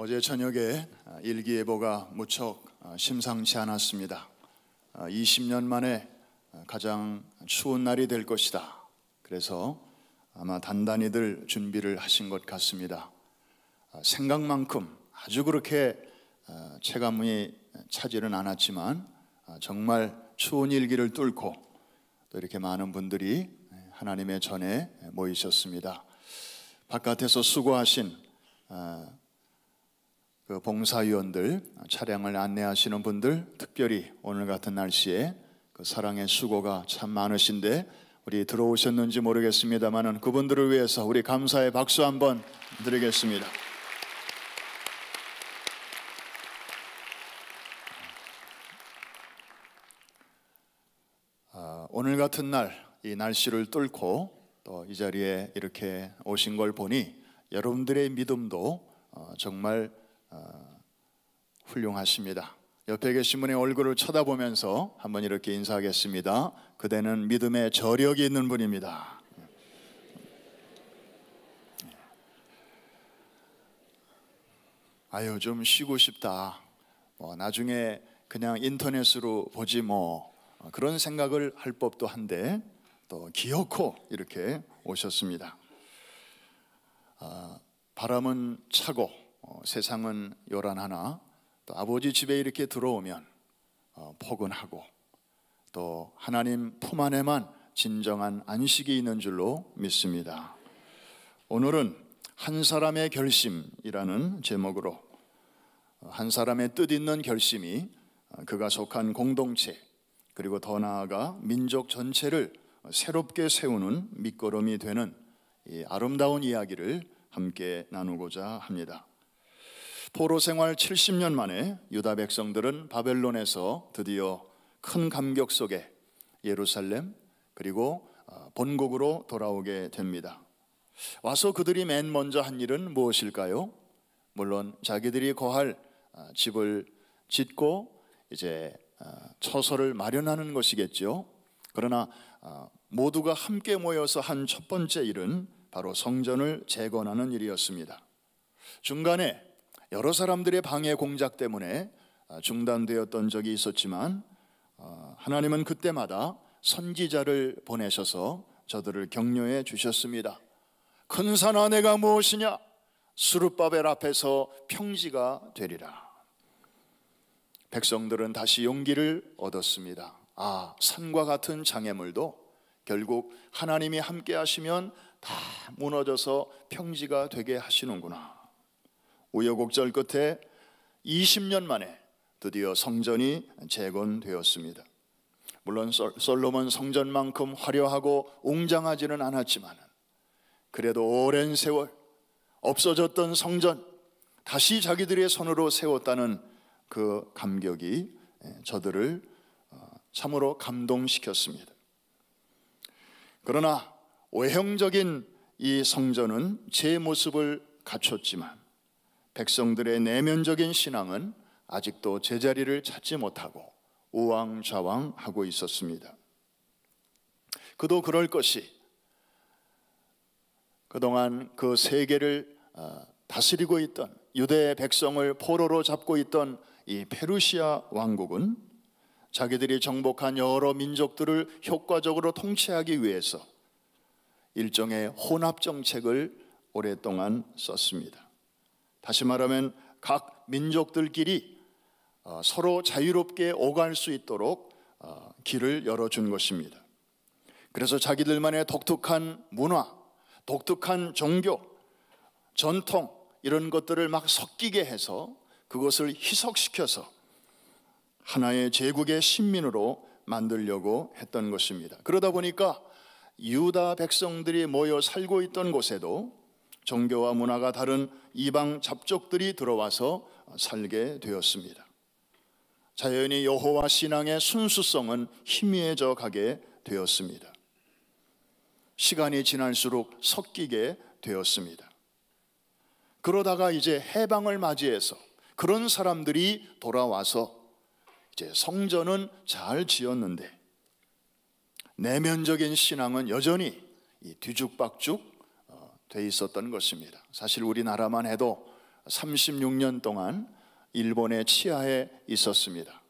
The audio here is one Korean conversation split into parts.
어제 저녁에 일기예보가 무척 심상치 않았습니다. 20년 만에 가장 추운 날이 될 것이다. 그래서 아마 단단히들 준비를 하신 것 같습니다. 생각만큼 아주 그렇게 체감이 차지는 않았지만 정말 추운 일기를 뚫고 또 이렇게 많은 분들이 하나님의 전에 모이셨습니다. 바깥에서 수고하신 그 봉사위원들, 차량을 안내하시는 분들, 특별히 오늘 같은 날씨에 그 사랑의 수고가 참 많으신데 우리 들어오셨는지 모르겠습니다만은 그분들을 위해서 우리 감사의 박수 한번 드리겠습니다. 오늘 같은 날 이 날씨를 뚫고 또 이 자리에 이렇게 오신 걸 보니 여러분들의 믿음도 정말 훌륭하십니다. 옆에 계신 분의 얼굴을 쳐다보면서 한번 이렇게 인사하겠습니다. 그대는 믿음의 저력이 있는 분입니다. 아유, 좀 쉬고 싶다. 나중에 그냥 인터넷으로 보지 그런 생각을 할 법도 한데 또 기어코 이렇게 오셨습니다. 바람은 차고 세상은 요란하나 또 아버지 집에 이렇게 들어오면 포근하고 또 하나님 품 안에만 진정한 안식이 있는 줄로 믿습니다. 오늘은 한 사람의 결심이라는 제목으로 한 사람의 뜻 있는 결심이 그가 속한 공동체 그리고 더 나아가 민족 전체를 새롭게 세우는 밑거름이 되는 이 아름다운 이야기를 함께 나누고자 합니다. 포로 생활 70년 만에 유다 백성들은 바벨론에서 드디어 큰 감격 속에 예루살렘 그리고 본국으로 돌아오게 됩니다. 와서 그들이 맨 먼저 한 일은 무엇일까요? 물론 자기들이 거할 집을 짓고 이제 처소를 마련하는 것이겠죠. 그러나 모두가 함께 모여서 한 첫 번째 일은 바로 성전을 재건하는 일이었습니다. 중간에 여러 사람들의 방해 공작 때문에 중단되었던 적이 있었지만 하나님은 그때마다 선지자를 보내셔서 저들을 격려해 주셨습니다. 큰 산 아내가 무엇이냐? 스룹바벨 앞에서 평지가 되리라. 백성들은 다시 용기를 얻었습니다. 산과 같은 장애물도 결국 하나님이 함께 하시면 다 무너져서 평지가 되게 하시는구나. 우여곡절 끝에 20년 만에 드디어 성전이 재건되었습니다. 물론 솔로몬 성전만큼 화려하고 웅장하지는 않았지만 그래도 오랜 세월 없어졌던 성전 다시 자기들의 손으로 세웠다는 그 감격이 저들을 참으로 감동시켰습니다. 그러나 외형적인 이 성전은 제 모습을 갖췄지만 백성들의 내면적인 신앙은 아직도 제자리를 찾지 못하고 우왕좌왕하고 있었습니다. 그도 그럴 것이 그동안 그 세계를 다스리고 있던 유대 백성을 포로로 잡고 있던 이 페르시아 왕국은 자기들이 정복한 여러 민족들을 효과적으로 통치하기 위해서 일종의 혼합 정책을 오랫동안 썼습니다. 다시 말하면 각 민족들끼리 서로 자유롭게 오갈 수 있도록 길을 열어준 것입니다. 그래서 자기들만의 독특한 문화, 독특한 종교, 전통 이런 것들을 막 섞이게 해서 그것을 희석시켜서 하나의 제국의 신민으로 만들려고 했던 것입니다. 그러다 보니까 유다 백성들이 모여 살고 있던 곳에도 종교와 문화가 다른 이방 잡족들이 들어와서 살게 되었습니다. 자연히 여호와 신앙의 순수성은 희미해져 가게 되었습니다. 시간이 지날수록 섞이게 되었습니다. 그러다가 이제 해방을 맞이해서 그런 사람들이 돌아와서 이제 성전은 잘 지었는데 내면적인 신앙은 여전히 뒤죽박죽 돼 있었던 것입니다. 사실 우리나라만 해도 36년 동안 일본의 치하에 있었습니다.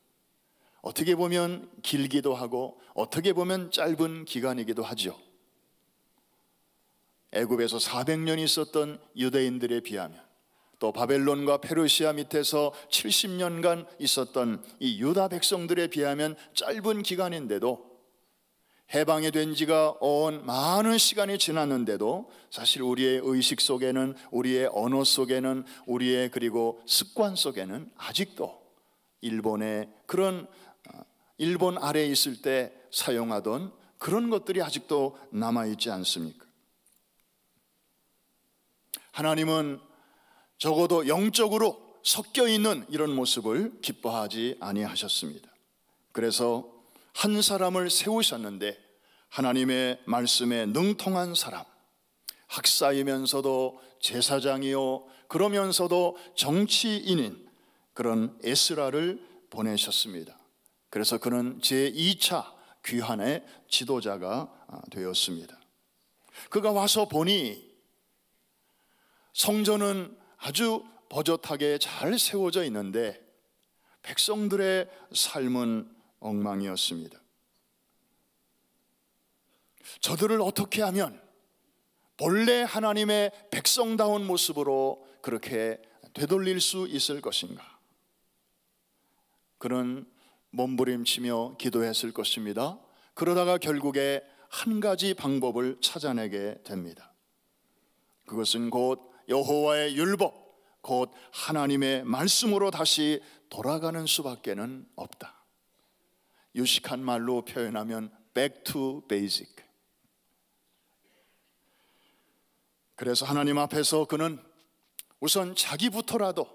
어떻게 보면 길기도 하고 어떻게 보면 짧은 기간이기도 하죠. 애굽에서 400년 있었던 유대인들에 비하면, 또 바벨론과 페르시아 밑에서 70년간 있었던 이 유다 백성들에 비하면 짧은 기간인데도, 해방이 된 지가 많은 시간이 지났는데도 사실 우리의 의식 속에는, 우리의 언어 속에는, 우리의 그리고 습관 속에는 아직도 일본의 그런 일본 아래에 있을 때 사용하던 그런 것들이 아직도 남아있지 않습니까? 하나님은 적어도 영적으로 섞여 있는 이런 모습을 기뻐하지 아니하셨습니다. 그래서 한 사람을 세우셨는데, 하나님의 말씀에 능통한 사람, 학사이면서도 제사장이요 그러면서도 정치인인 그런 에스라를 보내셨습니다. 그래서 그는 제2차 귀환의 지도자가 되었습니다. 그가 와서 보니 성전은 아주 버젓하게 잘 세워져 있는데 백성들의 삶은 엉망이었습니다. 저들을 어떻게 하면 본래 하나님의 백성다운 모습으로 그렇게 되돌릴 수 있을 것인가? 그는 몸부림치며 기도했을 것입니다. 그러다가 결국에 한 가지 방법을 찾아내게 됩니다. 그것은 곧 여호와의 율법, 곧 하나님의 말씀으로 다시 돌아가는 수밖에는 없다. 유식한 말로 표현하면 back to basic. 그래서 하나님 앞에서 그는 우선 자기부터라도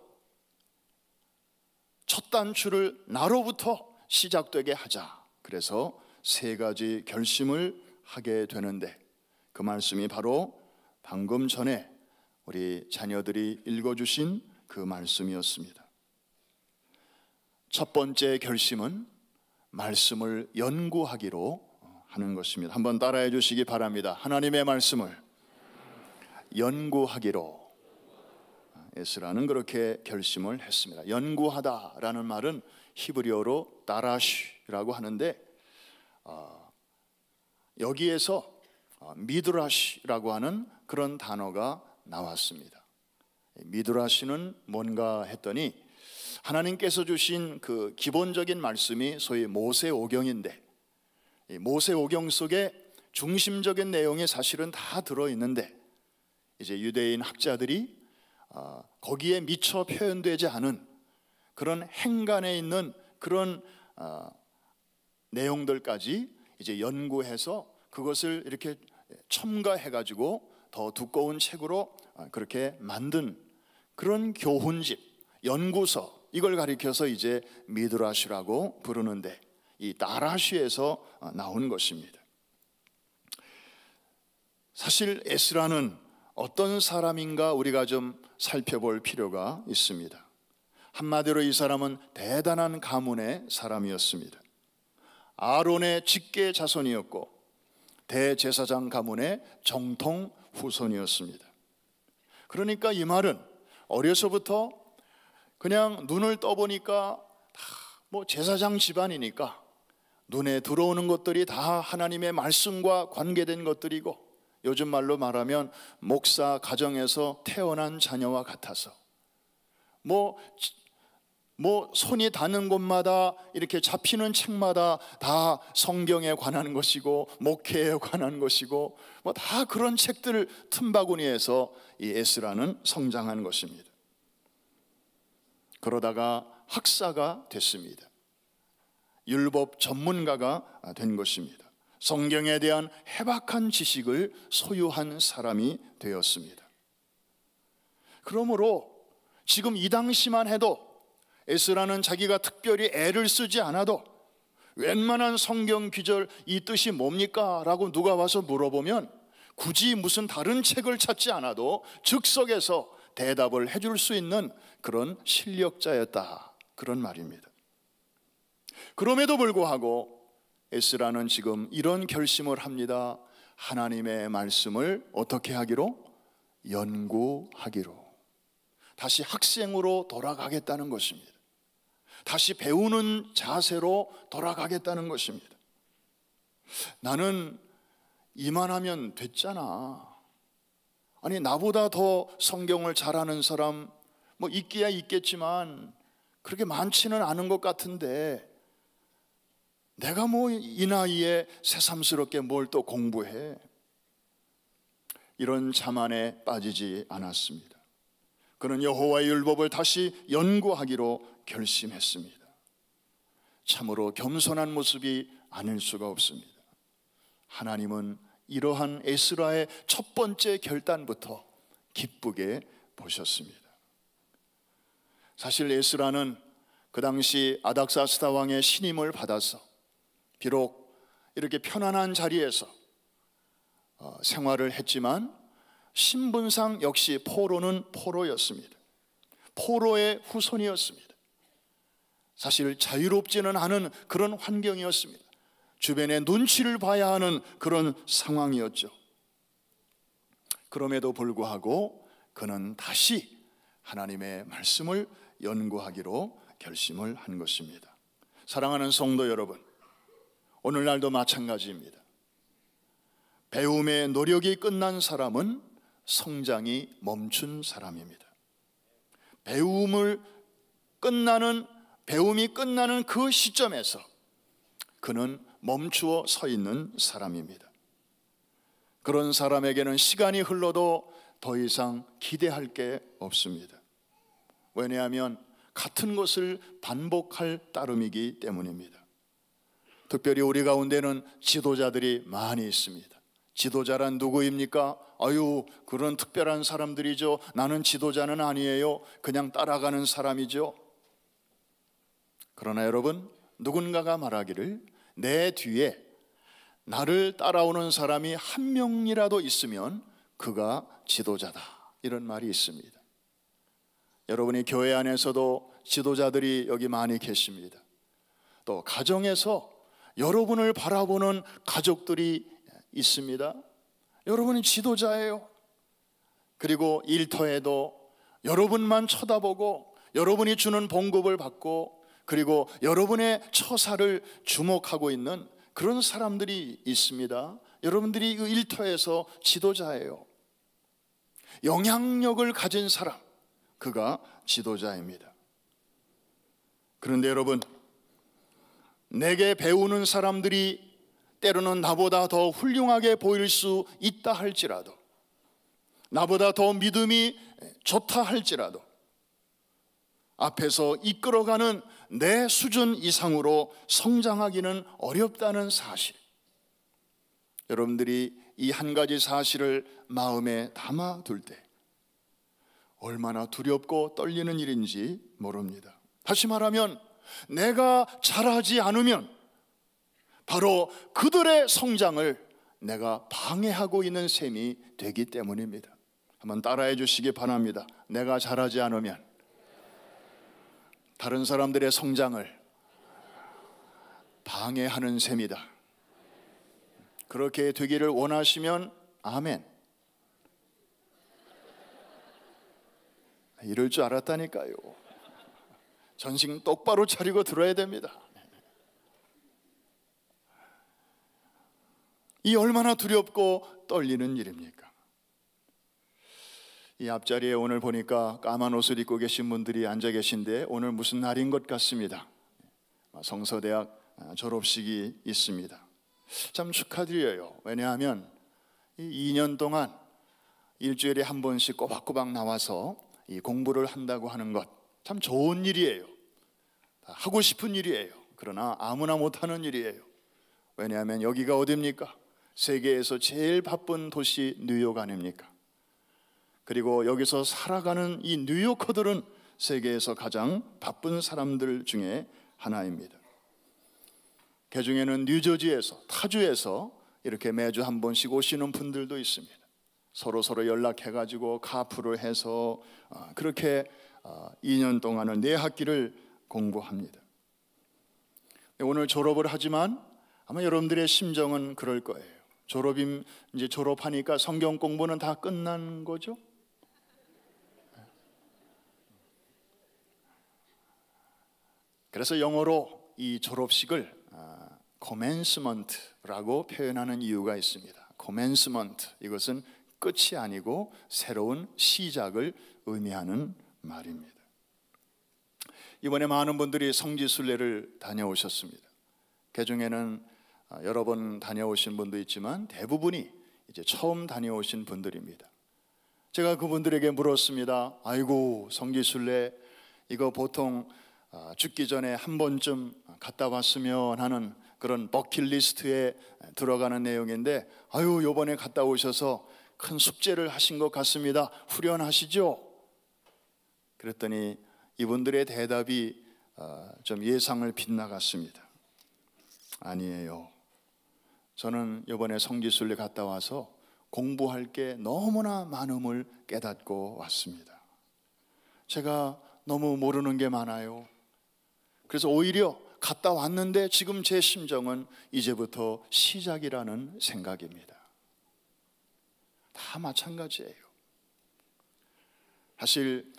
첫 단추를 나로부터 시작되게 하자. 그래서 세 가지 결심을 하게 되는데, 그 말씀이 바로 방금 전에 우리 자녀들이 읽어주신 그 말씀이었습니다. 첫 번째 결심은 말씀을 연구하기로 하는 것입니다. 한번 따라해 주시기 바랍니다. 하나님의 말씀을 연구하기로. 에스라는 그렇게 결심을 했습니다. 연구하다라는 말은 히브리어로 다라시라고 하는데, 여기에서 미드라시라고 하는 그런 단어가 나왔습니다. 미드라시는 뭔가 했더니, 하나님께서 주신 그 기본적인 말씀이 소위 모세오경인데, 이 모세오경 속에 중심적인 내용이 사실은 다 들어있는데, 이제 유대인 학자들이 거기에 미처 표현되지 않은 그런 행간에 있는 그런 내용들까지 이제 연구해서 그것을 이렇게 첨가해가지고 더 두꺼운 책으로 그렇게 만든 그런 교훈집, 연구서, 이걸 가리켜서 이제 미드라시라고 부르는데, 이 다라시에서 나온 것입니다. 사실 에스라는 어떤 사람인가 우리가 좀 살펴볼 필요가 있습니다. 한마디로 이 사람은 대단한 가문의 사람이었습니다. 아론의 직계 자손이었고 대제사장 가문의 정통 후손이었습니다. 그러니까 이 말은 어려서부터 그냥 눈을 떠보니까 다 제사장 집안이니까 눈에 들어오는 것들이 다 하나님의 말씀과 관계된 것들이고, 요즘 말로 말하면 목사 가정에서 태어난 자녀와 같아서 손이 닿는 곳마다 이렇게 잡히는 책마다 다 성경에 관한 것이고 목회에 관한 것이고 다 그런 책들 틈바구니에서 이 에스라는 성장한 것입니다. 그러다가 학사가 됐습니다. 율법 전문가가 된 것입니다. 성경에 대한 해박한 지식을 소유한 사람이 되었습니다. 그러므로 지금 이 당시만 해도 에스라는 자기가 특별히 애를 쓰지 않아도 웬만한 성경 귀절 이 뜻이 뭡니까? 라고 누가 와서 물어보면 굳이 무슨 다른 책을 찾지 않아도 즉석에서 대답을 해줄 수 있는 그런 실력자였다, 그런 말입니다. 그럼에도 불구하고 에스라는 지금 이런 결심을 합니다. 하나님의 말씀을 어떻게 하기로? 연구하기로. 다시 학생으로 돌아가겠다는 것입니다. 다시 배우는 자세로 돌아가겠다는 것입니다. 나는 이만하면 됐잖아. 아니, 나보다 더 성경을 잘하는 사람 뭐 있기야 있겠지만 그렇게 많지는 않은 것 같은데 내가 뭐 이 나이에 새삼스럽게 뭘 또 공부해. 이런 자만에 빠지지 않았습니다. 그는 여호와의 율법을 다시 연구하기로 결심했습니다. 참으로 겸손한 모습이 아닐 수가 없습니다. 하나님은 이러한 에스라의 첫 번째 결단부터 기쁘게 보셨습니다. 사실 에스라는 그 당시 아닥사스다 왕의 신임을 받아서 비록 이렇게 편안한 자리에서 생활을 했지만 신분상 역시 포로는 포로였습니다. 포로의 후손이었습니다. 사실 자유롭지는 않은 그런 환경이었습니다. 주변의 눈치를 봐야 하는 그런 상황이었죠. 그럼에도 불구하고 그는 다시 하나님의 말씀을 연구하기로 결심을 한 것입니다. 사랑하는 성도 여러분, 오늘날도 마찬가지입니다. 배움의 노력이 끝난 사람은 성장이 멈춘 사람입니다. 배움이 끝나는 그 시점에서 그는 멈추어 서 있는 사람입니다. 그런 사람에게는 시간이 흘러도 더 이상 기대할 게 없습니다. 왜냐하면 같은 것을 반복할 따름이기 때문입니다. 특별히 우리 가운데는 지도자들이 많이 있습니다. 지도자란 누구입니까? 아유, 그런 특별한 사람들이죠. 나는 지도자는 아니에요. 그냥 따라가는 사람이죠. 그러나 여러분, 누군가가 말하기를 내 뒤에 나를 따라오는 사람이 한 명이라도 있으면 그가 지도자다, 이런 말이 있습니다. 여러분이 교회 안에서도 지도자들이 여기 많이 계십니다. 또 가정에서 여러분을 바라보는 가족들이 있습니다. 여러분이 지도자예요. 그리고 일터에도 여러분만 쳐다보고 여러분이 주는 봉급을 받고 그리고 여러분의 처사를 주목하고 있는 그런 사람들이 있습니다. 여러분들이 그 일터에서 지도자예요. 영향력을 가진 사람, 그가 지도자입니다. 그런데 여러분, 내게 배우는 사람들이 때로는 나보다 더 훌륭하게 보일 수 있다 할지라도, 나보다 더 믿음이 좋다 할지라도 앞에서 이끌어가는 내 수준 이상으로 성장하기는 어렵다는 사실, 여러분들이 이 한 가지 사실을 마음에 담아둘 때 얼마나 두렵고 떨리는 일인지 모릅니다. 다시 말하면 내가 잘하지 않으면 바로 그들의 성장을 내가 방해하고 있는 셈이 되기 때문입니다. 한번 따라해 주시기 바랍니다. 내가 잘하지 않으면 다른 사람들의 성장을 방해하는 셈이다. 그렇게 되기를 원하시면 아멘. 이럴 줄 알았다니까요. 전신 똑바로 차리고 들어야 됩니다. 이 얼마나 두렵고 떨리는 일입니까? 이 앞자리에 오늘 보니까 까만 옷을 입고 계신 분들이 앉아 계신데 오늘 무슨 날인 것 같습니다. 성서대학 졸업식이 있습니다. 참 축하드려요. 왜냐하면 이 2년 동안 일주일에 한 번씩 꼬박꼬박 나와서 이 공부를 한다고 하는 것, 참 좋은 일이에요. 하고 싶은 일이에요. 그러나 아무나 못하는 일이에요. 왜냐하면 여기가 어디입니까? 세계에서 제일 바쁜 도시 뉴욕 아닙니까? 그리고 여기서 살아가는 이 뉴요커들은 세계에서 가장 바쁜 사람들 중에 하나입니다. 그 중에는 뉴저지에서, 타주에서 이렇게 매주 한 번씩 오시는 분들도 있습니다. 서로 연락해가지고 카풀을 해서 그렇게 2년 동안은 4학기를 공부합니다. 오늘 졸업을 하지만 아마 여러분들의 심정은 그럴 거예요. 이제 졸업하니까 성경 공부는 다 끝난 거죠? 그래서 영어로 이 졸업식을 commencement라고 표현하는 이유가 있습니다. commencement, 이것은 끝이 아니고 새로운 시작을 의미하는 말입니다. 이번에 많은 분들이 성지순례를 다녀오셨습니다. 그중에는 여러 번 다녀오신 분도 있지만 대부분이 이제 처음 다녀오신 분들입니다. 제가 그분들에게 물었습니다. 아이고, 성지순례 이거 보통 죽기 전에 한 번쯤 갔다 왔으면 하는 그런 버킷리스트에 들어가는 내용인데, 아유, 요번에 갔다 오셔서 큰 숙제를 하신 것 같습니다. 후련하시죠? 그랬더니 이분들의 대답이 좀 예상을 빗나갔습니다. 아니에요. 저는 이번에 성지순례 갔다 와서 공부할 게 너무나 많음을 깨닫고 왔습니다. 제가 너무 모르는 게 많아요. 그래서 오히려 갔다 왔는데 지금 제 심정은 이제부터 시작이라는 생각입니다. 다 마찬가지예요. 사실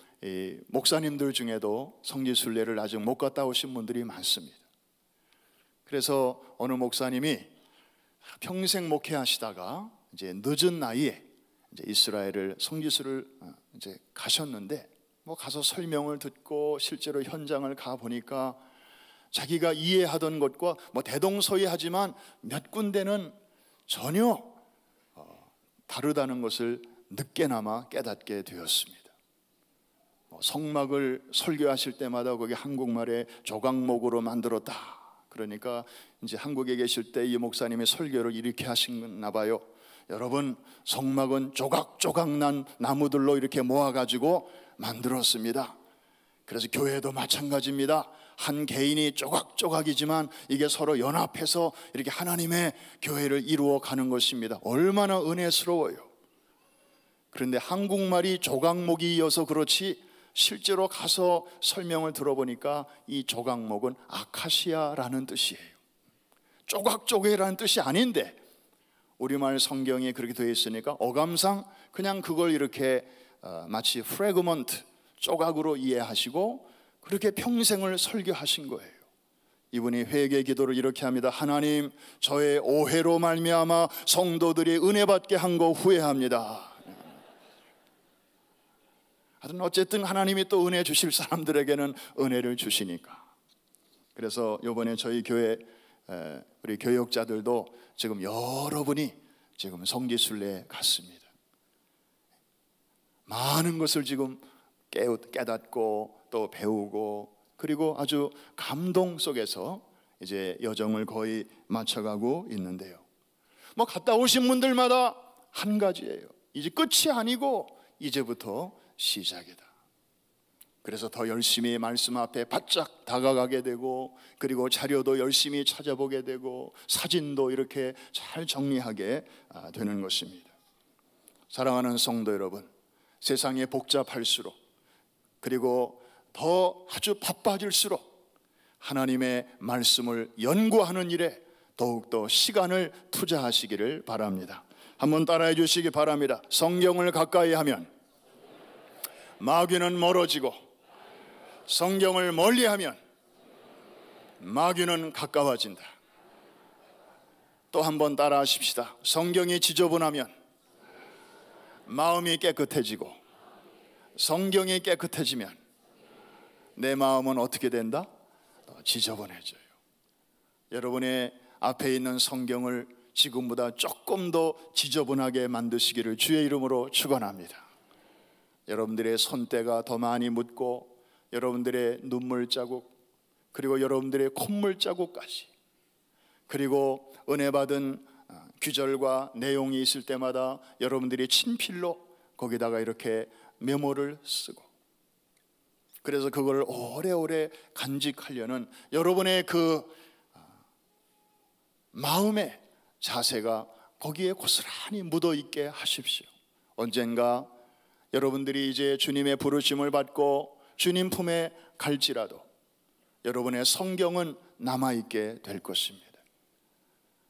목사님들 중에도 성지순례를 아직 못 갔다 오신 분들이 많습니다. 그래서 어느 목사님이 평생 목회하시다가 이제 늦은 나이에 이제 이스라엘을 성지순례를 이제 가셨는데, 뭐 가서 설명을 듣고 실제로 현장을 가 보니까 자기가 이해하던 것과 뭐 대동소이하지만 몇 군데는 전혀 다르다는 것을 늦게나마 깨닫게 되었습니다. 성막을 설교하실 때마다 거기 한국말에 조각목으로 만들었다. 그러니까 이제 한국에 계실 때 이 목사님이 설교를 이렇게 하시나 봐요. 여러분, 성막은 조각조각 난 나무들로 이렇게 모아가지고 만들었습니다. 그래서 교회도 마찬가지입니다. 한 개인이 조각조각이지만 이게 서로 연합해서 이렇게 하나님의 교회를 이루어 가는 것입니다. 얼마나 은혜스러워요. 그런데 한국말이 조각목이어서 그렇지 실제로 가서 설명을 들어보니까 이 조각목은 아카시아라는 뜻이에요. 조각조각이라는 뜻이 아닌데 우리말 성경에 그렇게 되어 있으니까 어감상 그냥 그걸 이렇게 마치 프래그먼트, 조각으로 이해하시고 그렇게 평생을 설교하신 거예요. 이분이 회개 기도를 이렇게 합니다. 하나님, 저의 오해로 말미암아 성도들이 은혜 받게 한 거 후회합니다. 하여튼 어쨌든 하나님이 또 은혜 주실 사람들에게는 은혜를 주시니까. 그래서 이번에 저희 교회 우리 교역자들도 지금 여러분이 지금 성지순례에 갔습니다. 많은 것을 지금 깨닫고 또 배우고, 그리고 아주 감동 속에서 이제 여정을 거의 마쳐가고 있는데요. 뭐 갔다 오신 분들마다 한 가지예요. 이제 끝이 아니고 이제부터 시작이다. 그래서 더 열심히 말씀 앞에 바짝 다가가게 되고, 그리고 자료도 열심히 찾아보게 되고, 사진도 이렇게 잘 정리하게 되는 것입니다. 사랑하는 성도 여러분, 세상이 복잡할수록, 그리고 더 아주 바빠질수록 하나님의 말씀을 연구하는 일에 더욱더 시간을 투자하시기를 바랍니다. 한번 따라해 주시기 바랍니다. 성경을 가까이 하면 마귀는 멀어지고, 성경을 멀리하면 마귀는 가까워진다. 또 한번 따라 하십시다. 성경이 지저분하면 마음이 깨끗해지고, 성경이 깨끗해지면 내 마음은 어떻게 된다? 지저분해져요. 여러분의 앞에 있는 성경을 지금보다 조금 더 지저분하게 만드시기를 주의 이름으로 축원합니다. 여러분들의 손때가 더 많이 묻고, 여러분들의 눈물 자국, 그리고 여러분들의 콧물 자국까지, 그리고 은혜 받은 규절과 내용이 있을 때마다 여러분들이 친필로 거기다가 이렇게 메모를 쓰고, 그래서 그걸 오래오래 간직하려는 여러분의 그 마음의 자세가 거기에 고스란히 묻어있게 하십시오. 언젠가 여러분들이 이제 주님의 부르심을 받고 주님 품에 갈지라도 여러분의 성경은 남아있게 될 것입니다.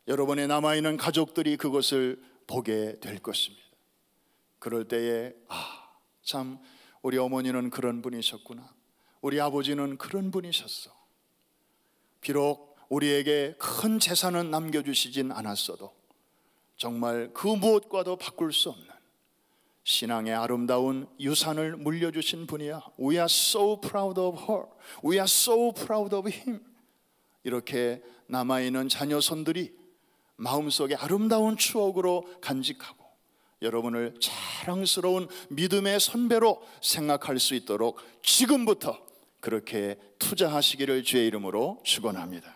여러분의 남아있는 가족들이 그것을 보게 될 것입니다. 그럴 때에 참 우리 어머니는 그런 분이셨구나, 우리 아버지는 그런 분이셨어, 비록 우리에게 큰 재산은 남겨주시진 않았어도 정말 그 무엇과도 바꿀 수 없는 신앙의 아름다운 유산을 물려주신 분이야. We are so proud of her. We are so proud of him. 이렇게 남아있는 자녀손들이 마음속에 아름다운 추억으로 간직하고 여러분을 자랑스러운 믿음의 선배로 생각할 수 있도록 지금부터 그렇게 투자하시기를 주의 이름으로 축원합니다.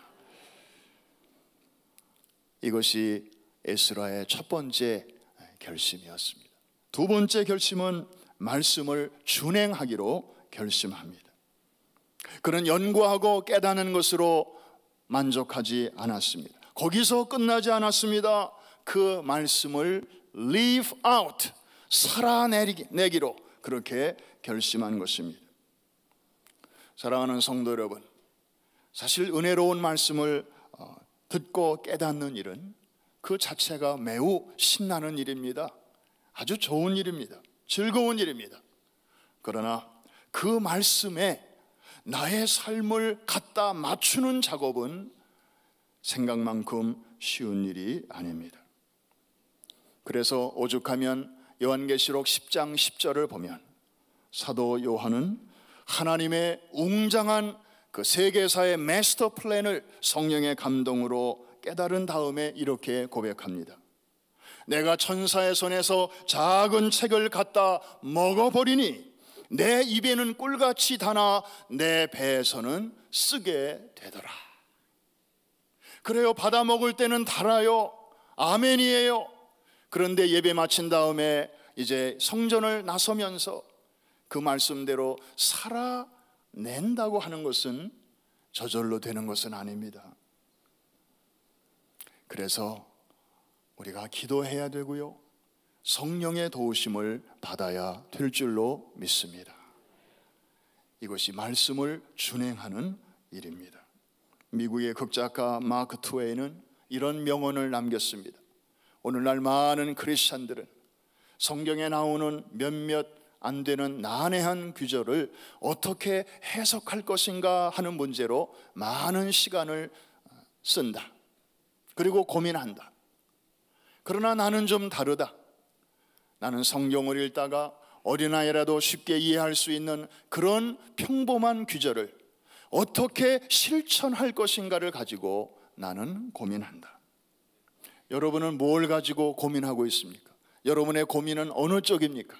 이것이 에스라의 첫 번째 결심이었습니다. 두 번째 결심은 말씀을 준행하기로 결심합니다. 그는 연구하고 깨닫는 것으로 만족하지 않았습니다. 거기서 끝나지 않았습니다. 그 말씀을 live out, 살아내기로 그렇게 결심한 것입니다. 사랑하는 성도 여러분, 사실 은혜로운 말씀을 듣고 깨닫는 일은 그 자체가 매우 신나는 일입니다. 아주 좋은 일입니다. 즐거운 일입니다. 그러나 그 말씀에 나의 삶을 갖다 맞추는 작업은 생각만큼 쉬운 일이 아닙니다. 그래서 오죽하면 요한계시록 10장 10절을 보면 사도 요한은 하나님의 웅장한 그 세계사의 마스터 플랜을 성령의 감동으로 깨달은 다음에 이렇게 고백합니다. 내가 천사의 손에서 작은 책을 갖다 먹어버리니 내 입에는 꿀같이 다나 내 배에서는 쓰게 되더라. 그래요, 받아 먹을 때는 달아요. 아멘이에요. 그런데 예배 마친 다음에 이제 성전을 나서면서 그 말씀대로 살아낸다고 하는 것은 저절로 되는 것은 아닙니다. 그래서 우리가 기도해야 되고요, 성령의 도우심을 받아야 될 줄로 믿습니다. 이것이 말씀을 준행하는 일입니다. 미국의 극작가 마크 트웨이는 이런 명언을 남겼습니다. 오늘날 많은 크리스찬들은 성경에 나오는 몇몇 안 되는 난해한 규절을 어떻게 해석할 것인가 하는 문제로 많은 시간을 쓴다. 그리고 고민한다. 그러나 나는 좀 다르다. 나는 성경을 읽다가 어린아이라도 쉽게 이해할 수 있는 그런 평범한 규절을 어떻게 실천할 것인가를 가지고 나는 고민한다. 여러분은 뭘 가지고 고민하고 있습니까? 여러분의 고민은 어느 쪽입니까?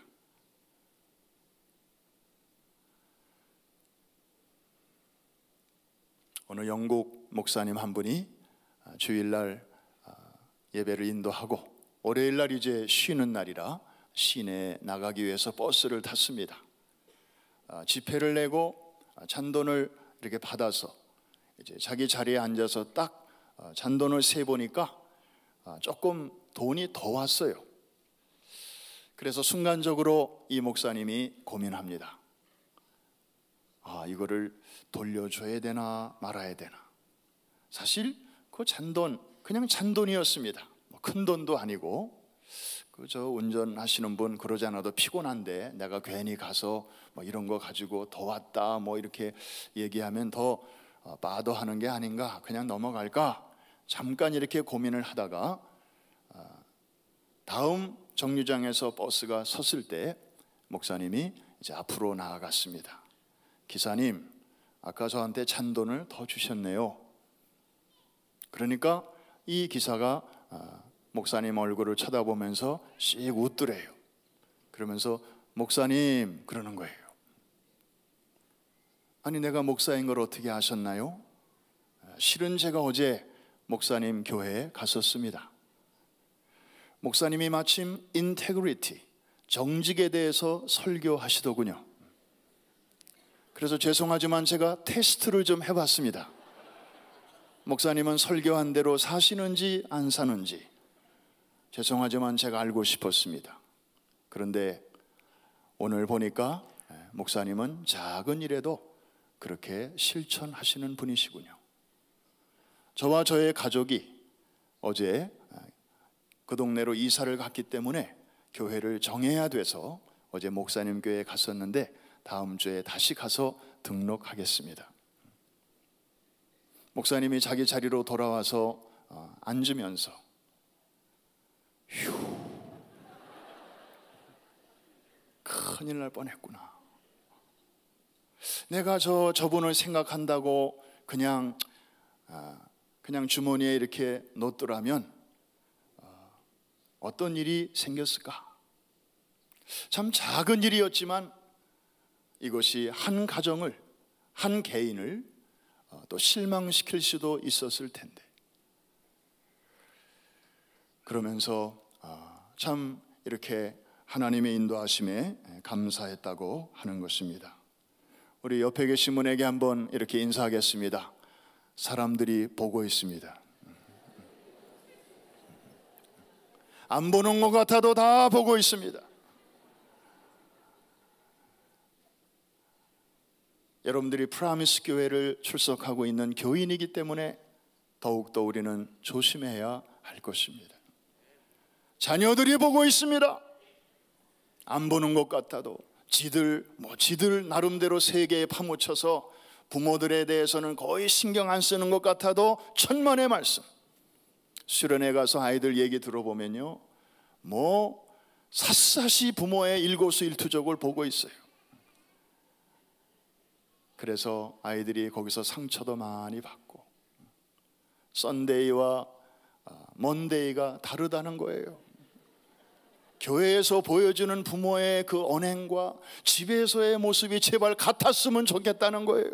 어느 영국 목사님 한 분이 주일날 예배를 인도하고 월요일날 이제 쉬는 날이라 시내에 나가기 위해서 버스를 탔습니다. 지폐를 내고 잔돈을 이렇게 받아서 이제 자기 자리에 앉아서 딱 잔돈을 세보니까 조금 돈이 더 왔어요. 그래서 순간적으로 이 목사님이 고민합니다. 이거를 돌려줘야 되나 말아야 되나. 사실 그 잔돈 그냥 잔돈이었습니다. 큰 돈도 아니고 저 운전하시는 분 그러지 않아도 피곤한데 내가 괜히 가서 이런 거 가지고 더 왔다 이렇게 얘기하면 더 빠도하는 게 아닌가, 그냥 넘어갈까 잠깐 이렇게 고민을 하다가 다음 정류장에서 버스가 섰을 때 목사님이 이제 앞으로 나아갔습니다. 기사님, 아까 저한테 잔돈을 더 주셨네요. 그러니까 이 기사가 목사님 얼굴을 쳐다보면서 씩 웃더래요. 그러면서 목사님 그러는 거예요. 아니 내가 목사인 걸 어떻게 아셨나요? 실은 제가 어제 목사님 교회에 갔었습니다. 목사님이 마침 인테그리티, 정직에 대해서 설교하시더군요. 그래서 죄송하지만 제가 테스트를 좀 해봤습니다. 목사님은 설교한 대로 사시는지 안 사는지 죄송하지만 제가 알고 싶었습니다. 그런데 오늘 보니까 목사님은 작은 일에도 그렇게 실천하시는 분이시군요. 저와 저의 가족이 어제 그 동네로 이사를 갔기 때문에 교회를 정해야 돼서 어제 목사님 교회에 갔었는데 다음 주에 다시 가서 등록하겠습니다. 목사님이 자기 자리로 돌아와서 앉으면서 큰일 날 뻔했구나. 내가 저분을 생각한다고 그냥 주머니에 이렇게 놓더라면 어떤 일이 생겼을까? 참 작은 일이었지만 이것이 한 가정을, 한 개인을 또 실망시킬 수도 있었을 텐데, 그러면서 참 이렇게 하나님의 인도하심에 감사했다고 하는 것입니다. 우리 옆에 계신 분에게 한번 이렇게 인사하겠습니다. 사람들이 보고 있습니다. 안 보는 것 같아도 다 보고 있습니다. 여러분들이 프라미스 교회를 출석하고 있는 교인이기 때문에 더욱더 우리는 조심해야 할 것입니다. 자녀들이 보고 있습니다. 안 보는 것 같아도 지들 나름대로 세계에 파묻혀서 부모들에 대해서는 거의 신경 안 쓰는 것 같아도 천만의 말씀. 수련회 가서 아이들 얘기 들어보면요, 샅샅이 부모의 일거수일투족을 보고 있어요. 그래서 아이들이 거기서 상처도 많이 받고 썬데이와 먼데이가 다르다는 거예요. 교회에서 보여주는 부모의 그 언행과 집에서의 모습이 제발 같았으면 좋겠다는 거예요.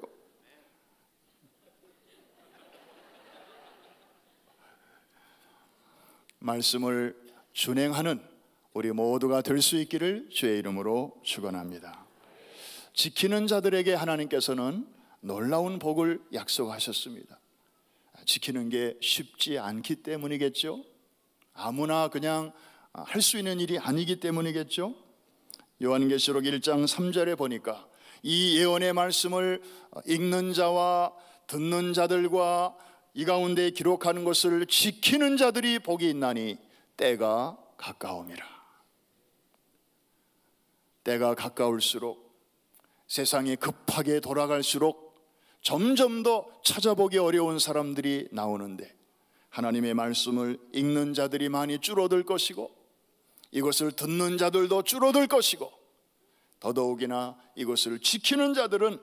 말씀을 준행하는 우리 모두가 될 수 있기를 주의 이름으로 축원합니다. 지키는 자들에게 하나님께서는 놀라운 복을 약속하셨습니다. 지키는 게 쉽지 않기 때문이겠죠. 아무나 그냥 할 수 있는 일이 아니기 때문이겠죠. 요한계시록 1장 3절에 보니까 이 예언의 말씀을 읽는 자와 듣는 자들과 이 가운데 기록하는 것을 지키는 자들이 복이 있나니 때가 가까움이라. 때가 가까울수록, 세상이 급하게 돌아갈수록 점점 더 찾아보기 어려운 사람들이 나오는데, 하나님의 말씀을 읽는 자들이 많이 줄어들 것이고 이것을 듣는 자들도 줄어들 것이고, 더더욱이나 이것을 지키는 자들은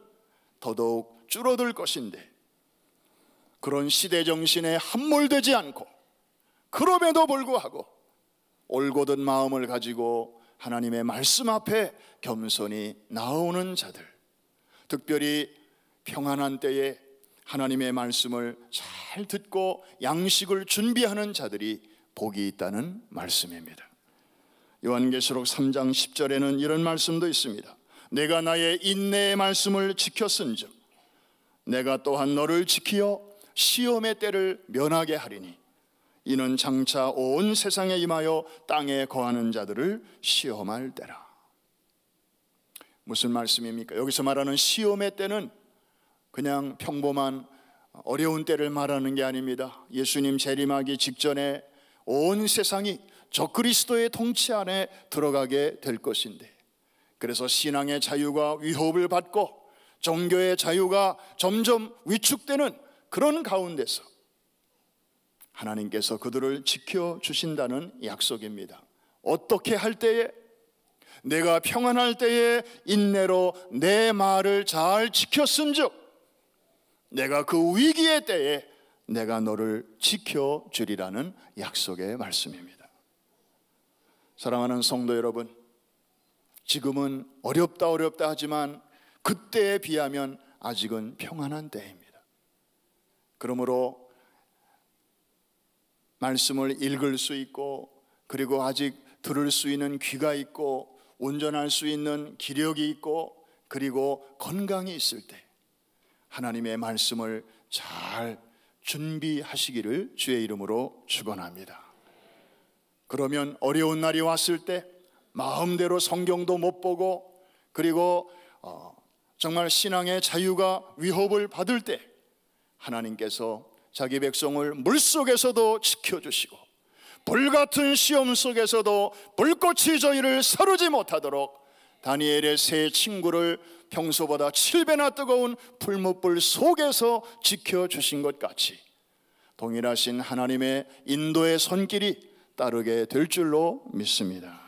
더더욱 줄어들 것인데, 그런 시대 정신에 함몰되지 않고 그럼에도 불구하고 올곧은 마음을 가지고 하나님의 말씀 앞에 겸손히 나오는 자들, 특별히 평안한 때에 하나님의 말씀을 잘 듣고 양식을 준비하는 자들이 복이 있다는 말씀입니다. 요한계시록 3장 10절에는 이런 말씀도 있습니다. 내가 나의 인내의 말씀을 지켰은즉 내가 또한 너를 지키어 시험의 때를 면하게 하리니 이는 장차 온 세상에 임하여 땅에 거하는 자들을 시험할 때라. 무슨 말씀입니까? 여기서 말하는 시험의 때는 그냥 평범한 어려운 때를 말하는 게 아닙니다. 예수님 재림하기 직전에 온 세상이 적그리스도의 통치 안에 들어가게 될 것인데, 그래서 신앙의 자유가 위협을 받고 종교의 자유가 점점 위축되는 그런 가운데서 하나님께서 그들을 지켜주신다는 약속입니다. 어떻게 할 때에? 내가 평안할 때에 인내로 내 말을 잘 지켰은즉 내가 그 위기의 때에 내가 너를 지켜주리라는 약속의 말씀입니다. 사랑하는 성도 여러분, 지금은 어렵다 하지만 그때에 비하면 아직은 평안한 때입니다. 그러므로 말씀을 읽을 수 있고, 그리고 아직 들을 수 있는 귀가 있고, 운전할 수 있는 기력이 있고, 그리고 건강이 있을 때 하나님의 말씀을 잘 준비하시기를 주의 이름으로 축원합니다. 그러면 어려운 날이 왔을 때 마음대로 성경도 못 보고, 그리고 정말 신앙의 자유가 위협을 받을 때 하나님께서 자기 백성을 물속에서도 지켜주시고 불같은 시험 속에서도 불꽃이 저희를 사르지 못하도록 다니엘의 세 친구를 평소보다 7배나 뜨거운 풀무불 속에서 지켜주신 것 같이 동일하신 하나님의 인도의 손길이 따르게 될 줄로 믿습니다.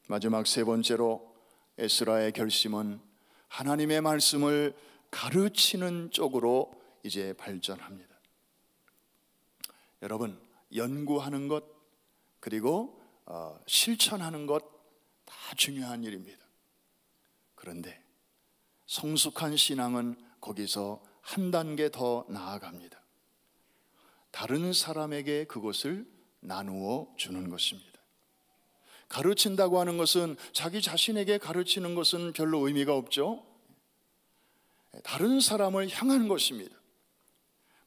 마지막 세 번째로 에스라의 결심은 하나님의 말씀을 가르치는 쪽으로 이제 발전합니다. 여러분, 연구하는 것 그리고 실천하는 것 다 중요한 일입니다. 그런데 성숙한 신앙은 거기서 한 단계 더 나아갑니다. 다른 사람에게 그것을 나누어 주는 것입니다. 가르친다고 하는 것은 자기 자신에게 가르치는 것은 별로 의미가 없죠. 다른 사람을 향한 것입니다.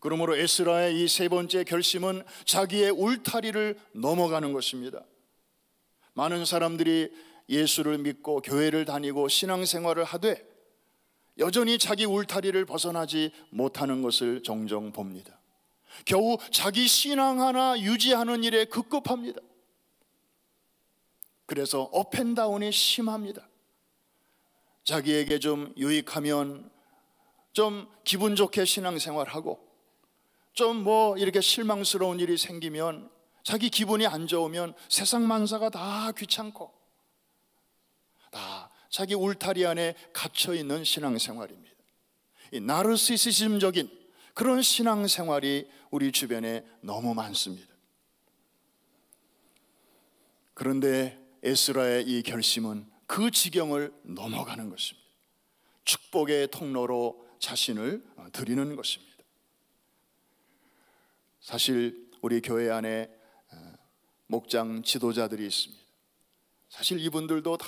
그러므로 에스라의 이 세 번째 결심은 자기의 울타리를 넘어가는 것입니다. 많은 사람들이 예수를 믿고 교회를 다니고 신앙생활을 하되 여전히 자기 울타리를 벗어나지 못하는 것을 종종 봅니다. 겨우 자기 신앙 하나 유지하는 일에 급급합니다. 그래서 업앤다운이 심합니다. 자기에게 좀 유익하면 좀 기분 좋게 신앙생활하고 좀 이렇게 실망스러운 일이 생기면 자기 기분이 안 좋으면 세상 만사가 다 귀찮고 다 자기 울타리 안에 갇혀있는 신앙생활입니다. 이 나르시시즘적인 그런 신앙생활이 우리 주변에 너무 많습니다. 그런데 에스라의 이 결심은 그 지경을 넘어가는 것입니다. 축복의 통로로 자신을 드리는 것입니다. 사실 우리 교회 안에 목장 지도자들이 있습니다. 사실 이분들도 다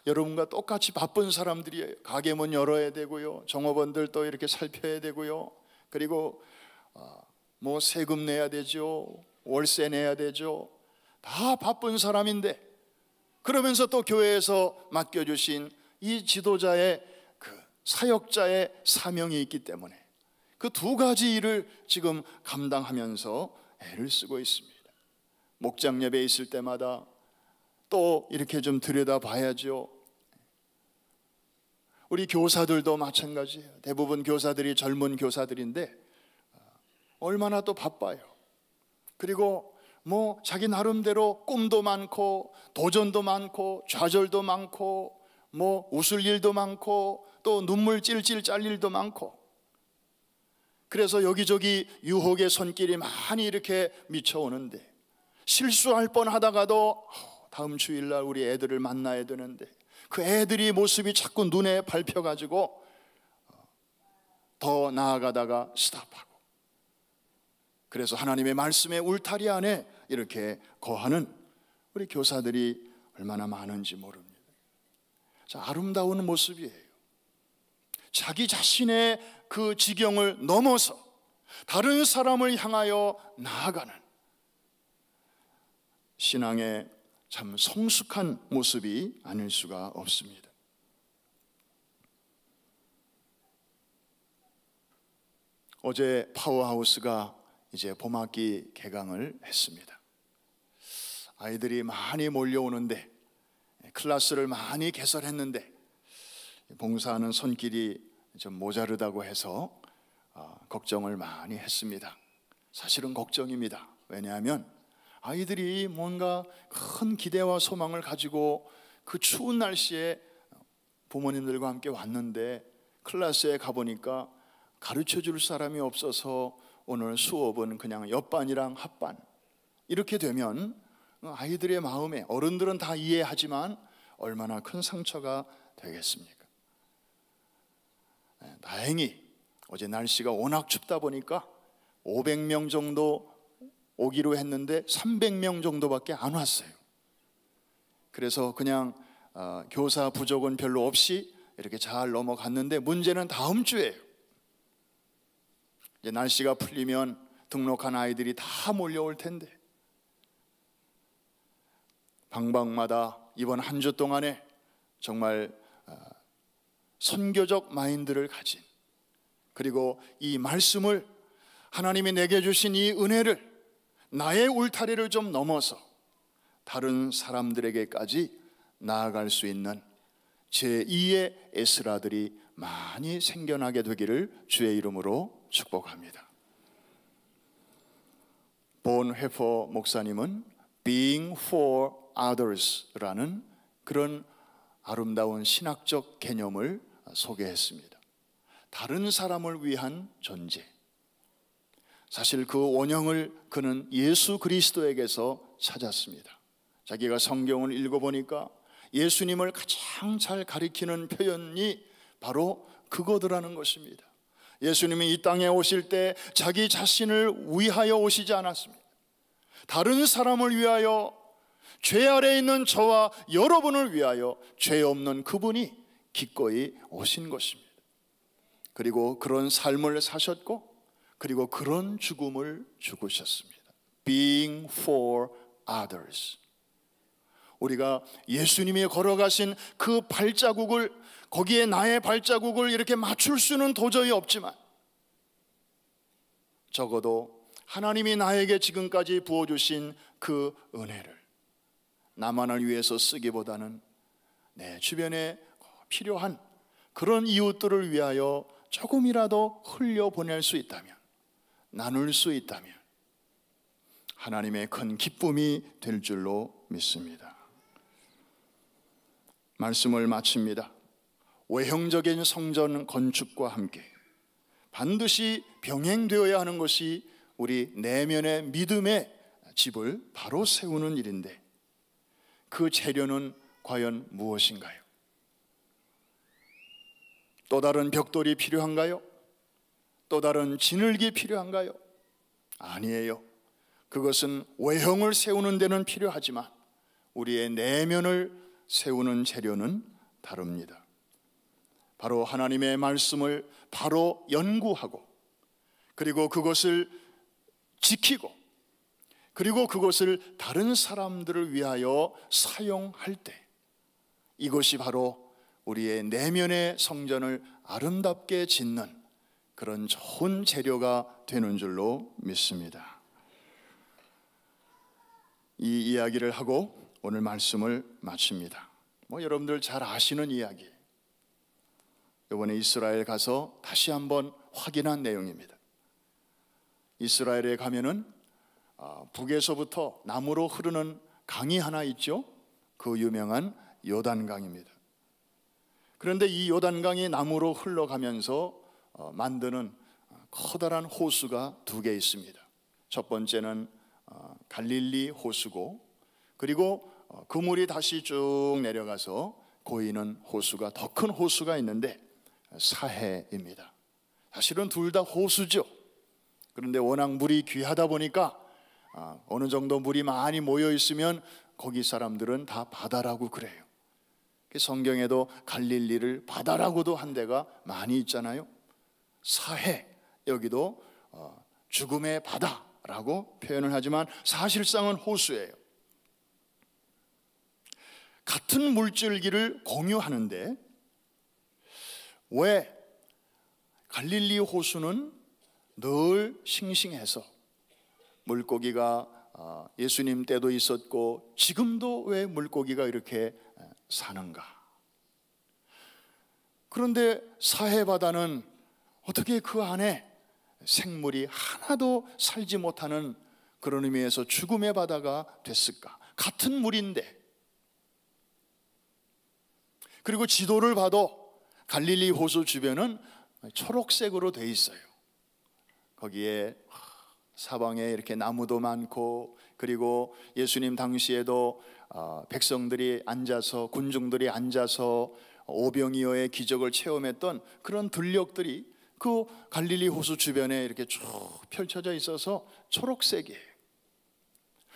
여러분과 똑같이 바쁜 사람들이에요. 가게 문 열어야 되고요, 종업원들 또 이렇게 살펴야 되고요, 그리고 세금 내야 되죠, 월세 내야 되죠. 다 바쁜 사람인데 그러면서 또 교회에서 맡겨주신 이 지도자의 그 사역자의 사명이 있기 때문에 그 두 가지 일을 지금 감당하면서 애를 쓰고 있습니다. 목장 예배 있을 때마다 또 이렇게 좀 들여다봐야죠. 우리 교사들도 마찬가지예요. 대부분 교사들이 젊은 교사들인데 얼마나 또 바빠요. 그리고 자기 나름대로 꿈도 많고 도전도 많고 좌절도 많고 웃을 일도 많고 또 눈물 찔찔 짤 일도 많고, 그래서 여기저기 유혹의 손길이 많이 이렇게 미쳐오는데 실수할 뻔하다가도 다음 주일날 우리 애들을 만나야 되는데 그 애들이 모습이 자꾸 눈에 밟혀가지고 더 나아가다가 스탑하고, 그래서 하나님의 말씀의 울타리 안에 이렇게 거하는 우리 교사들이 얼마나 많은지 모릅니다. 자, 아름다운 모습이에요. 자기 자신의 그 지경을 넘어서 다른 사람을 향하여 나아가는 신앙의 참 성숙한 모습이 아닐 수가 없습니다. 어제 파워하우스가 이제 봄학기 개강을 했습니다. 아이들이 많이 몰려오는데 클래스를 많이 개설했는데 봉사하는 손길이 좀 모자르다고 해서 걱정을 많이 했습니다. 사실은 걱정입니다. 왜냐하면 아이들이 뭔가 큰 기대와 소망을 가지고 그 추운 날씨에 부모님들과 함께 왔는데 클래스에 가보니까 가르쳐 줄 사람이 없어서 오늘 수업은 그냥 옆반이랑 합반 이렇게 되면 아이들의 마음에, 어른들은 다 이해하지만 얼마나 큰 상처가 되겠습니까? 다행히 어제 날씨가 워낙 춥다 보니까 500명 정도 오기로 했는데 300명 정도밖에 안 왔어요. 그래서 그냥 교사 부족은 별로 없이 이렇게 잘 넘어갔는데 문제는 다음 주에요. 이제 날씨가 풀리면 등록한 아이들이 다 몰려올 텐데 방방마다 이번 한 주 동안에 정말 선교적 마인드를 가진, 그리고 이 말씀을, 하나님이 내게 주신 이 은혜를, 나의 울타리를 좀 넘어서 다른 사람들에게까지 나아갈 수 있는 제2의 에스라들이 많이 생겨나게 되기를 주의 이름으로 축복합니다. 본 회퍼 목사님은 Being for Others라는 그런 아름다운 신학적 개념을 소개했습니다. 다른 사람을 위한 존재. 사실 그 원형을 그는 예수 그리스도에게서 찾았습니다. 자기가 성경을 읽어보니까 예수님을 가장 잘 가리키는 표현이 바로 그거더라는 것입니다. 예수님이 이 땅에 오실 때 자기 자신을 위하여 오시지 않았습니다. 다른 사람을 위하여, 죄 아래에 있는 저와 여러분을 위하여 죄 없는 그분이 기꺼이 오신 것입니다. 그리고 그런 삶을 사셨고, 그리고 그런 죽음을 죽으셨습니다. Being for others. 우리가 예수님이 걸어가신 그 발자국을, 거기에 나의 발자국을 이렇게 맞출 수는 도저히 없지만, 적어도 하나님이 나에게 지금까지 부어주신 그 은혜를 나만을 위해서 쓰기보다는 내 주변에 필요한 그런 이웃들을 위하여 조금이라도 흘려보낼 수 있다면, 나눌 수 있다면 하나님의 큰 기쁨이 될 줄로 믿습니다. 말씀을 마칩니다. 외형적인 성전 건축과 함께 반드시 병행되어야 하는 것이 우리 내면의 믿음의 집을 바로 세우는 일인데, 그 재료는 과연 무엇인가요? 또 다른 벽돌이 필요한가요? 또 다른 진흙이 필요한가요? 아니에요. 그것은 외형을 세우는 데는 필요하지만 우리의 내면을 세우는 재료는 다릅니다. 바로 하나님의 말씀을 바로 연구하고, 그리고 그것을 지키고, 그리고 그것을 다른 사람들을 위하여 사용할 때, 이것이 바로 우리의 내면의 성전을 아름답게 짓는 그런 좋은 재료가 되는 줄로 믿습니다. 이 이야기를 하고 오늘 말씀을 마칩니다. 여러분들 잘 아시는 이야기, 이번에 이스라엘 가서 다시 한번 확인한 내용입니다. 이스라엘에 가면은 북에서부터 남으로 흐르는 강이 하나 있죠. 그 유명한 요단강입니다. 그런데 이 요단강이 남으로 흘러가면서 만드는 커다란 호수가 두 개 있습니다. 첫 번째는 갈릴리 호수고, 그리고 그 물이 다시 쭉 내려가서 고이는 호수가, 더 큰 호수가 있는데 사해입니다. 사실은 둘 다 호수죠. 그런데 워낙 물이 귀하다 보니까 어느 정도 물이 많이 모여 있으면 거기 사람들은 다 바다라고 그래요. 성경에도 갈릴리를 바다라고도 한 데가 많이 있잖아요. 사해, 여기도 죽음의 바다라고 표현을 하지만 사실상은 호수예요. 같은 물줄기를 공유하는데 왜 갈릴리 호수는 늘 싱싱해서 물고기가 예수님 때도 있었고 지금도 왜 물고기가 이렇게 사는가? 그런데 사해바다는 어떻게 그 안에 생물이 하나도 살지 못하는 그런 의미에서 죽음의 바다가 됐을까? 같은 물인데. 그리고 지도를 봐도 갈릴리 호수 주변은 초록색으로 돼 있어요. 거기에 사방에 이렇게 나무도 많고, 그리고 예수님 당시에도 백성들이 앉아서, 군중들이 앉아서 오병이어의 기적을 체험했던 그런 들녘들이 그 갈릴리 호수 주변에 이렇게 쭉 펼쳐져 있어서 초록색이에요.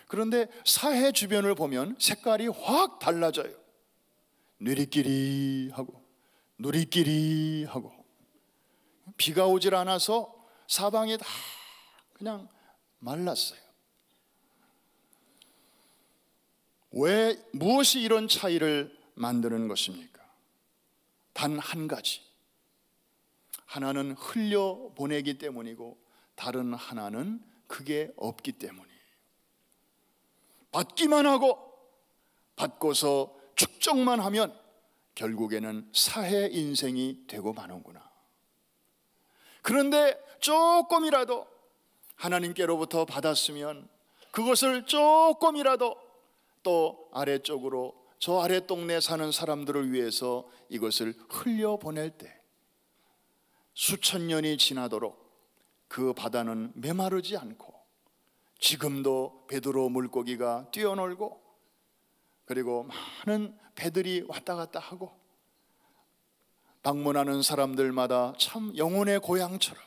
그런데 사해 주변을 보면 색깔이 확 달라져요. 누리끼리하고 누리끼리하고, 비가 오질 않아서 사방이 다 그냥 말랐어요. 왜, 무엇이 이런 차이를 만드는 것입니까? 단 한 가지. 하나는 흘려보내기 때문이고 다른 하나는 그게 없기 때문이에요. 받기만 하고 받고서 축적만 하면 결국에는 사해 인생이 되고 마는구나. 그런데 조금이라도 하나님께로부터 받았으면 그것을 조금이라도 또 아래쪽으로, 저 아래 동네 사는 사람들을 위해서 이것을 흘려보낼 때 수천 년이 지나도록 그 바다는 메마르지 않고 지금도 베드로 물고기가 뛰어놀고, 그리고 많은 배들이 왔다 갔다 하고, 방문하는 사람들마다 참 영혼의 고향처럼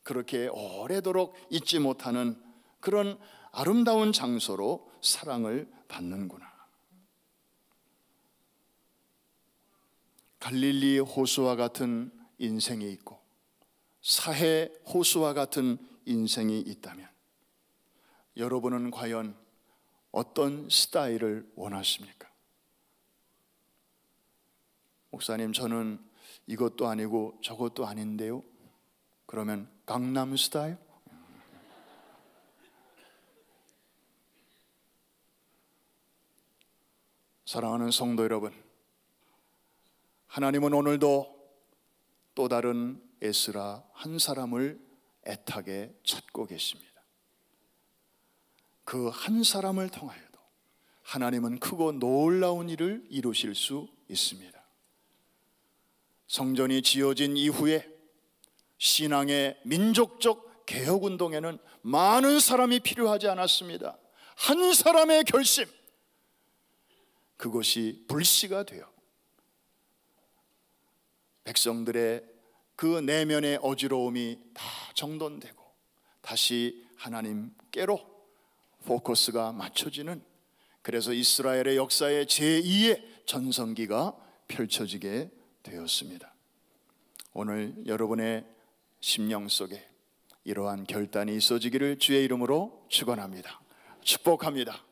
그렇게 오래도록 잊지 못하는 그런 아름다운 장소로 사랑을 받는구나. 갈릴리 호수와 같은 인생이 있고 사해 호수와 같은 인생이 있다면 여러분은 과연 어떤 스타일을 원하십니까? 목사님, 저는 이것도 아니고 저것도 아닌데요. 그러면 강남 스타일? 사랑하는 성도 여러분, 하나님은 오늘도 또 다른 에스라 한 사람을 애타게 찾고 계십니다. 그 한 사람을 통하여도 하나님은 크고 놀라운 일을 이루실 수 있습니다. 성전이 지어진 이후에 신앙의 민족적 개혁운동에는 많은 사람이 필요하지 않았습니다. 한 사람의 결심, 그것이 불씨가 되어 백성들의 그 내면의 어지러움이 다 정돈되고 다시 하나님께로 포커스가 맞춰지는, 그래서 이스라엘의 역사의 제2의 전성기가 펼쳐지게 되었습니다. 오늘 여러분의 심령 속에 이러한 결단이 있어지기를 주의 이름으로 축원합니다. 축복합니다.